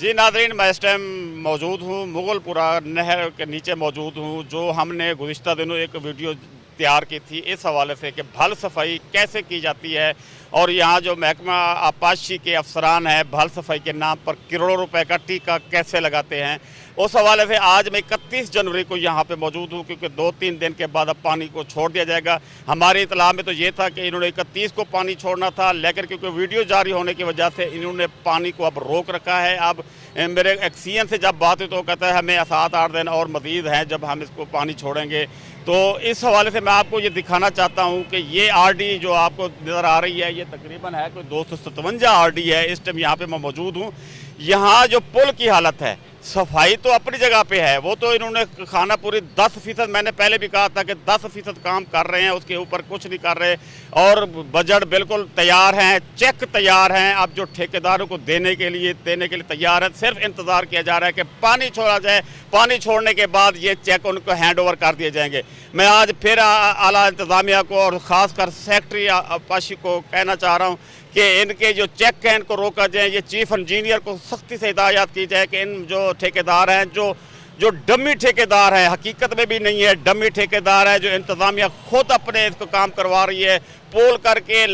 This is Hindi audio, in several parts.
जी नाज़रीन, मैं इस टाइम मौजूद हूँ मुगलपुरा नहर के नीचे मौजूद हूँ, जो हमने गुज़िश्ता दिनों एक वीडियो तैयार की थी इस हवाले से कि भल सफाई कैसे की जाती है और यहाँ जो महकमा आबपाशी के अफसरान हैं भल सफाई के नाम पर करोड़ों रुपए का टीका कैसे लगाते हैं। उस हवाले से आज मैं 31 जनवरी को यहाँ पे मौजूद हूँ, क्योंकि 2-3 दिन के बाद अब पानी को छोड़ दिया जाएगा। हमारी इतला में तो ये था कि इन्होंने 31 को पानी छोड़ना था, लेकिन क्योंकि वीडियो जारी होने की वजह से इन्होंने पानी को अब रोक रखा है। अब मेरे एक्सीएन से जब बात हुई तो कहता है हमें 7-8 दिन और मज़ीद हैं जब हम इसको पानी छोड़ेंगे। तो इस हवाले से मैं आपको ये दिखाना चाहता हूँ कि ये आरडी जो आपको नज़र आ रही है, ये तकरीबन है कोई 257 आरडी है। इस टाइम यहाँ पे मैं मौजूद हूँ। यहाँ जो पुल की हालत है, सफाई तो अपनी जगह पे है, वो तो इन्होंने खाना पूरी 10%, मैंने पहले भी कहा था कि 10% काम कर रहे हैं, उसके ऊपर कुछ नहीं कर रहे। और बजट बिल्कुल तैयार हैं, चेक तैयार हैं, अब जो ठेकेदारों को देने के लिए तैयार है। सिर्फ इंतज़ार किया जा रहा है कि पानी छोड़ा जाए, पानी छोड़ने के बाद ये चेक उनको हैंड ओवर कर दिए जाएंगे। मैं आज फिर आला इंतज़ामिया को और ख़ासकर सेक्रेटरी आबपाशी को कहना चाह रहा हूँ कि इनके जो चेक हैं इनको रोका जाए। ये चीफ इंजीनियर को सख्ती से हिदायत की जाए कि इन जो ठेकेदार हैं, जो डमी ठेकेदार हैं, हकीकत में भी नहीं है, डमी ठेकेदार है, जो इंतज़ामिया खुद अपने इसको काम करवा रही है, पोल करके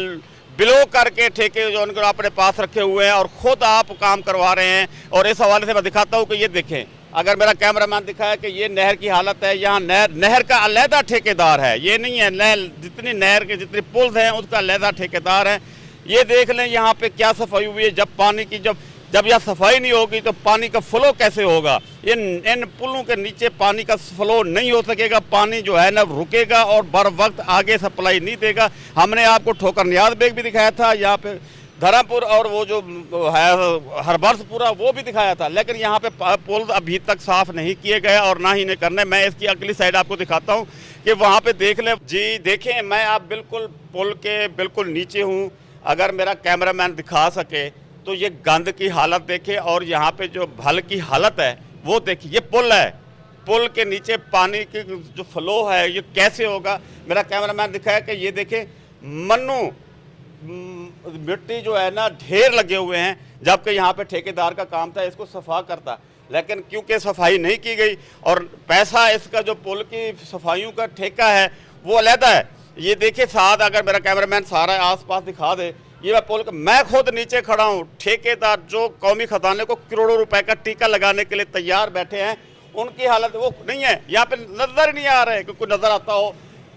बिलो करके ठेके जो उनको अपने पास रखे हुए हैं और ख़ुद आप काम करवा रहे हैं। और इस हवाले से मैं दिखाता हूँ कि ये देखें, अगर मेरा कैमरामैन दिखाया कि ये नहर की हालत है, यहाँ नहर का अलहदा ठेकेदार है, ये नहीं है नहर जितनी नहर के जितने पुल हैं उसका अलहदा ठेकेदार है। ये देख लें यहाँ पे क्या सफाई हुई है। जब पानी की जब यह सफाई नहीं होगी तो पानी का फ्लो कैसे होगा। इन पुलों के नीचे पानी का फ्लो नहीं हो सकेगा, पानी जो है ना रुकेगा और बर वक्त आगे सप्लाई नहीं देगा। हमने आपको ठोकर नियाज बेग भी दिखाया था, यहाँ पे धर्मपुर और वो जो है हरबर्सपुरा वो भी दिखाया था, लेकिन यहाँ पे पुल अभी तक साफ़ नहीं किए गए और ना ही इन्हें करने। मैं इसकी अगली साइड आपको दिखाता हूँ कि वहाँ पे देख लें। जी देखें, मैं आप बिल्कुल पुल के बिल्कुल नीचे हूँ। अगर मेरा कैमरामैन दिखा सके तो ये गंद की हालत देखें और यहाँ पे जो भल की हालत है वो देखिए। ये पुल है, पुल के नीचे पानी की जो फ्लो है ये कैसे होगा। मेरा कैमरामैन दिखाया कि ये देखें मन्नू मिट्टी जो है ना ढेर लगे हुए हैं, जबकि यहाँ पे ठेकेदार का काम था इसको सफा करता, लेकिन क्योंकि सफाई नहीं की गई और पैसा इसका जो पुल की सफाइयों का ठेका है वो अलहदा है। ये देखिए साथ, अगर मेरा कैमरामैन सारा आसपास दिखा दे, ये मैं पुल मैं खुद नीचे खड़ा हूँ। ठेकेदार जो कौमी खजाने को करोड़ों रुपए का टीका लगाने के लिए तैयार बैठे हैं, उनकी हालत वो नहीं है। यहाँ पे नजर नहीं आ रहा है कि कोई नजर आता हो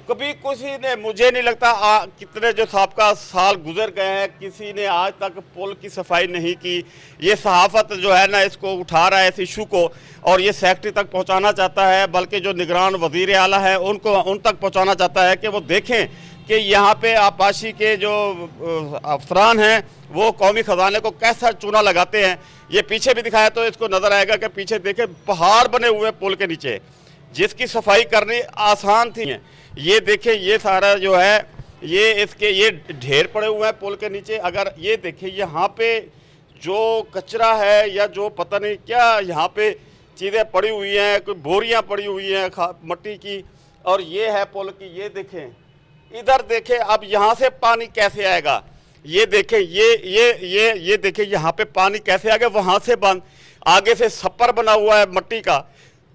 कभी किसी ने, मुझे नहीं लगता कितने जो साबका साल गुजर गए हैं किसी ने आज तक पुल की सफाई नहीं की। ये सहाफ़त जो है ना इसको उठा रहा है इस इशू को और ये सेक्रेटरी तक पहुंचाना चाहता है, बल्कि जो निगरान वज़ीर आला है उनको उन तक पहुंचाना चाहता है कि वो देखें कि यहाँ पे आबपाशी के जो अफसरान हैं वो कौमी ख़जाने को कैसा चूना लगाते हैं। ये पीछे भी दिखाया तो इसको नज़र आएगा कि पीछे देखें पहाड़ बने हुए पुल के नीचे, जिसकी सफाई करनी आसान थी। ये देखें, ये सारा जो है ये ढेर पड़े हुए हैं पुल के नीचे। अगर ये देखें यहाँ पे जो कचरा है या जो पता नहीं क्या यहाँ पे चीज़ें पड़ी हुई हैं, कोई बोरियाँ पड़ी हुई हैं मट्टी की, और ये है पुल की। ये देखें, इधर देखें, अब यहाँ से पानी कैसे आएगा। ये देखें, ये देखें यहाँ पे पानी कैसे आ गया, वहाँ से बंद, आगे से छप्पर बना हुआ है मट्टी का।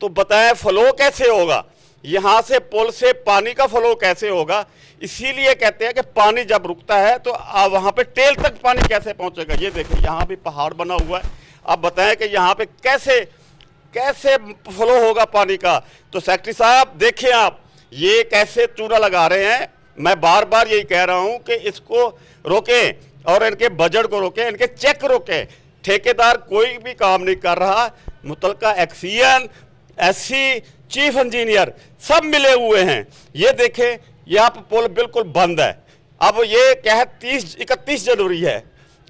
तो बताएं फ्लो कैसे होगा, यहाँ से पुल से पानी का फ्लो कैसे होगा। इसीलिए कहते हैं कि पानी जब रुकता है तो वहाँ पे टेल तक पानी कैसे पहुँचेगा। ये देखें यहाँ भी पहाड़ बना हुआ है। अब बताएं कि यहाँ पे कैसे फ्लो होगा पानी का। तो सेक्रेटरी साहब देखें आप ये कैसे चूना लगा रहे हैं। मैं बार बार यही कह रहा हूँ कि इसको रोकें और इनके बजट को रोकें, इनके चेक रोकें। ठेकेदार कोई भी काम नहीं कर रहा, मुतलका एक्सीएन, एससी, चीफ इंजीनियर सब मिले हुए हैं। ये देखें यहाँ पर पुल बिल्कुल बंद है। अब ये क्या है 31 जनवरी है,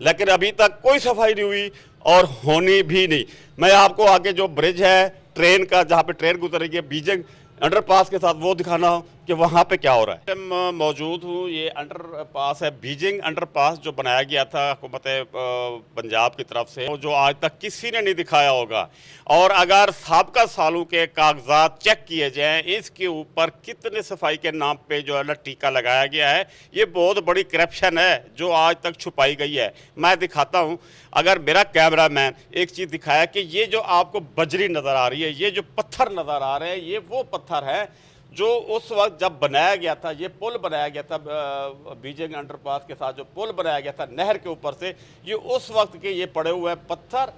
लेकिन अभी तक कोई सफाई नहीं हुई और होनी भी नहीं। मैं आपको आगे जो ब्रिज है ट्रेन का, जहाँ पे ट्रेन गुजरेगी बीजिंग अंडरपास के साथ, वो दिखाना कि वहाँ पे क्या हो रहा है। मैं मौजूद हूँ, ये अंडरपास है, बीजिंग अंडरपास, जो बनाया गया था हुकूमत पंजाब की तरफ से, जो आज तक किसी ने नहीं दिखाया होगा। और अगर साबका सालों के कागजात चेक किए जाएं, इसके ऊपर कितने सफाई के नाम पे जो है ना टीका लगाया गया है। ये बहुत बड़ी करप्शन है जो आज तक छुपाई गई है। मैं दिखाता हूँ, अगर मेरा कैमरामैन एक चीज़ दिखाया कि ये जो आपको बजरी नज़र आ रही है, ये जो पत्थर नज़र आ रहे हैं, ये वो पत्थर है जो उस वक्त जब बनाया गया था, ये पुल बनाया गया था, बीजिंग अंडरपास के साथ जो पुल बनाया गया था नहर के ऊपर से, ये उस वक्त के ये पड़े हुए हैं पत्थर।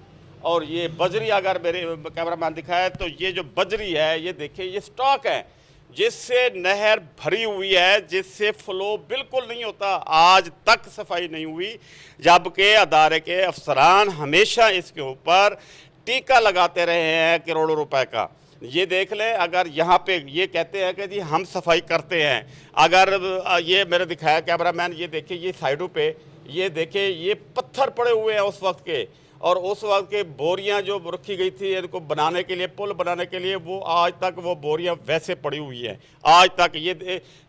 और ये बजरी, अगर मेरे कैमरामैन दिखाए तो ये जो बजरी है, ये देखिए, ये स्टॉक है जिससे नहर भरी हुई है, जिससे फ्लो बिल्कुल नहीं होता। आज तक सफाई नहीं हुई, जबकि अदारे के अफसरान हमेशा इसके ऊपर टीका लगाते रहे हैं करोड़ों रुपए का। ये देख लें, अगर यहाँ पे ये कहते हैं कि जी हम सफाई करते हैं, अगर ये मेरे दिखाया कैमरामैन, ये देखिए, ये साइडों पे ये देखिए, ये पत्थर पड़े हुए हैं उस वक्त के, और उस वक्त के बोरियां जो रखी गई थी इनको बनाने के लिए, पुल बनाने के लिए, वो आज तक वो बोरियां वैसे पड़ी हुई हैं आज तक।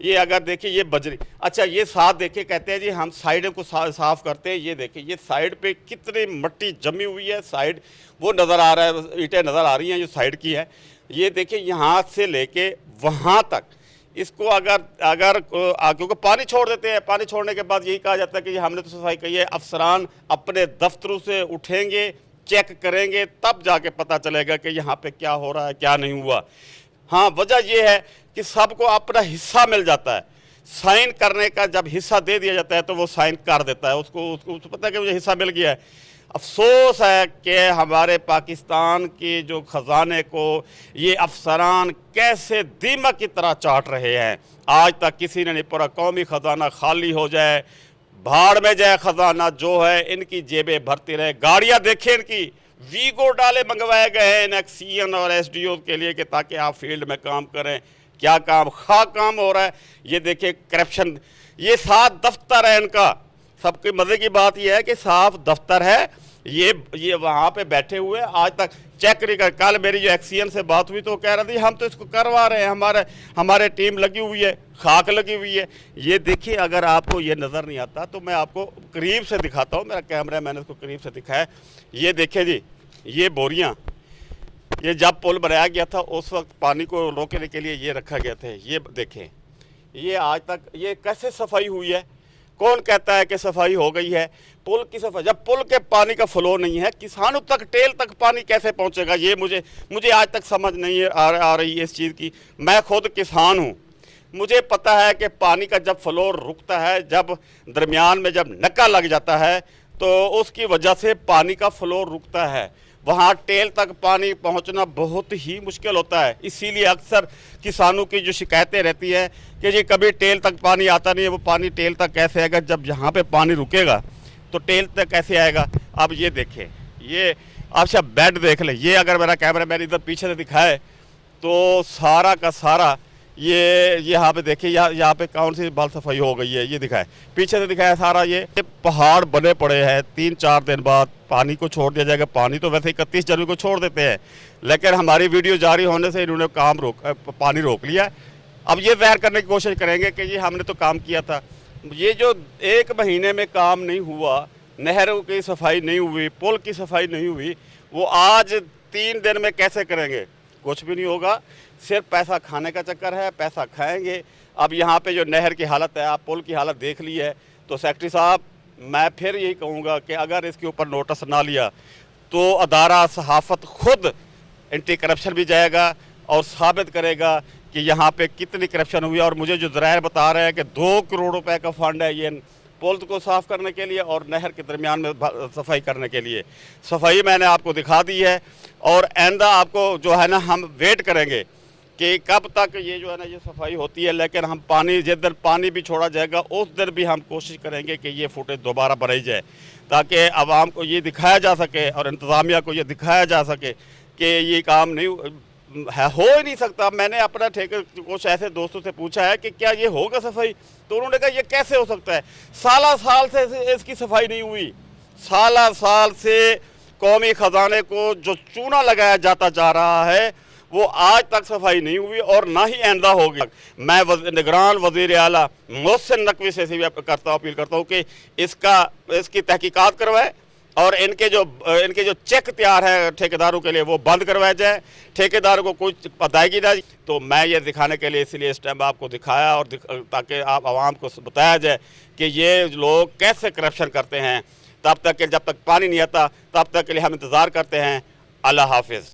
ये अगर देखिए, ये बजरी, अच्छा ये साथ देखिए, कहते हैं जी हम साइड को साफ़ करते हैं। ये देखिए, ये साइड पे कितनी मिट्टी जमी हुई है, साइड वो नज़र आ रहा है, ईंटें नज़र आ रही हैं जो साइड की है। ये देखिए, यहाँ से लेके वहाँ तक इसको अगर क्योंकि पानी छोड़ देते हैं, पानी छोड़ने के बाद यही कहा जाता है कि हमने तो सफाई की है। अफसरान अपने दफ्तरों से उठेंगे, चेक करेंगे, तब जाके पता चलेगा कि यहाँ पे क्या हो रहा है, क्या नहीं हुआ। हाँ, वजह यह है कि सबको अपना हिस्सा मिल जाता है। साइन करने का जब हिस्सा दे दिया जाता है तो वो साइन कर देता है, उसको पता है कि मुझे हिस्सा मिल गया है। अफसोस है कि हमारे पाकिस्तान के जो ख़जाने को ये अफसरान कैसे दीमक की तरह चाट रहे हैं। आज तक किसी ने नहीं, पूरा कौमी ख़जाना खाली हो जाए, भाड़ में जाए ख़जाना, जो है इनकी जेबें भरती रहे। गाड़ियाँ देखें इनकी, वीगो डाले मंगवाए गए हैं एक्सीएन और एसडीओ के लिए कि ताकि आप फील्ड में काम करें। क्या काम, खा काम हो रहा है। ये देखिए करप्शन, ये 7 दफ्तर है इनका। सबके मज़े की बात यह है कि साफ दफ्तर है, ये वहाँ पे बैठे हुए आज तक चेक नहीं कर। कल मेरी जो एक्सीएन से बात हुई तो कह रहा थी हम तो इसको करवा रहे हैं, हमारे टीम लगी हुई है, खाक लगी हुई है। ये देखिए, अगर आपको ये नज़र नहीं आता तो मैं आपको करीब से दिखाता हूँ, मेरा कैमरा मैंने इसको करीब से दिखाया। ये देखिए जी, ये बोरियाँ, ये जब पुल बनाया गया था उस वक्त पानी को रोकने के लिए ये रखा गया था। ये देखें, ये आज तक ये कैसे सफाई हुई है। कौन कहता है कि सफाई हो गई है? पुल की सफाई, जब पुल के पानी का फ्लो नहीं है, किसानों तक, टेल तक पानी कैसे पहुंचेगा? ये मुझे आज तक समझ नहीं आ रही है इस चीज़ की। मैं खुद किसान हूं, मुझे पता है कि पानी का जब फ्लो रुकता है, जब दरमियान में जब नक्का लग जाता है तो उसकी वजह से पानी का फ्लो रुकता है। वहाँ टेल तक पानी पहुँचना बहुत ही मुश्किल होता है। इसीलिए अक्सर किसानों की जो शिकायतें रहती है कि जी कभी टेल तक पानी आता नहीं है। वो पानी टेल तक कैसे आएगा? जब यहाँ पे पानी रुकेगा तो टेल तक कैसे आएगा? अब ये देखें, ये अच्छा बेड देख ले। ये अगर मेरा कैमरा मैन इधर पीछे से दिखाए तो सारा का सारा ये यहाँ पे देखिए, यहाँ पे कौन सी बाल सफाई हो गई है, ये दिखाए, पीछे से दिखाया सारा। ये पहाड़ बने पड़े हैं, 3-4 दिन बाद पानी को छोड़ दिया जाएगा। पानी तो वैसे 31 जनवरी को छोड़ देते हैं, लेकिन हमारी वीडियो जारी होने से इन्होंने पानी रोक लिया। अब ये ज़ाहिर करने की कोशिश करेंगे कि ये हमने तो काम किया था। ये जो 1 महीने में काम नहीं हुआ, नहरों की सफाई नहीं हुई, पुल की सफाई नहीं हुई, वो आज 3 दिन में कैसे करेंगे? कुछ भी नहीं होगा। सिर्फ पैसा खाने का चक्कर है, पैसा खाएंगे। अब यहाँ पे जो नहर की हालत है, आप पुल की हालत देख ली है। तो सेक्रेटरी साहब, मैं फिर यही कहूँगा कि अगर इसके ऊपर नोटिस ना लिया तो अदारा सहाफ़त खुद एंटी करप्शन भी जाएगा और साबित करेगा कि यहाँ पे कितनी करप्शन हुई। और मुझे जो ज़राए बता रहे हैं कि 2 करोड़ रुपए का फंड है ये पुल को साफ़ करने के लिए और नहर के दरमियान में सफाई करने के लिए। सफाई मैंने आपको दिखा दी है और आइंदा आपको जो है ना, हम वेट करेंगे कि कब तक ये जो है ना ये सफाई होती है। लेकिन हम पानी, जिस दिन पानी भी छोड़ा जाएगा उस दिन भी हम कोशिश करेंगे कि ये फुटेज दोबारा बनाई जाए, ताकि आवाम को ये दिखाया जा सके और इंतज़ामिया को ये दिखाया जा सके कि ये काम नहीं हो ही नहीं सकता। मैंने अपना ठेके कुछ ऐसे दोस्तों से पूछा है कि क्या ये होगा सफाई, तो उन्होंने कहा ये कैसे हो सकता है? साल से इसकी सफाई नहीं हुई। साल से कौमी ख़जाने को जो चूना लगाया जाता जा रहा है वो आज तक सफाई नहीं हुई और ना ही आइंदा होगी। मैं निगरान वज़ीर आला मोहसिन नकवी से भी अपील करता हूँ कि इसकी तहकीकात करवाए और इनके जो चेक तैयार है ठेकेदारों के लिए वो बंद करवाया जाए, ठेकेदारों को कुछ अदायगी ना। तो मैं ये दिखाने के लिए इसलिए इस टाइम आपको दिखाया और ताकि आप आवाम को बताया जाए कि ये लोग कैसे करप्शन करते हैं। तब तक जब तक पानी नहीं आता तब तक के लिए हम इंतज़ार करते हैं। अल्लाह हाफिज़।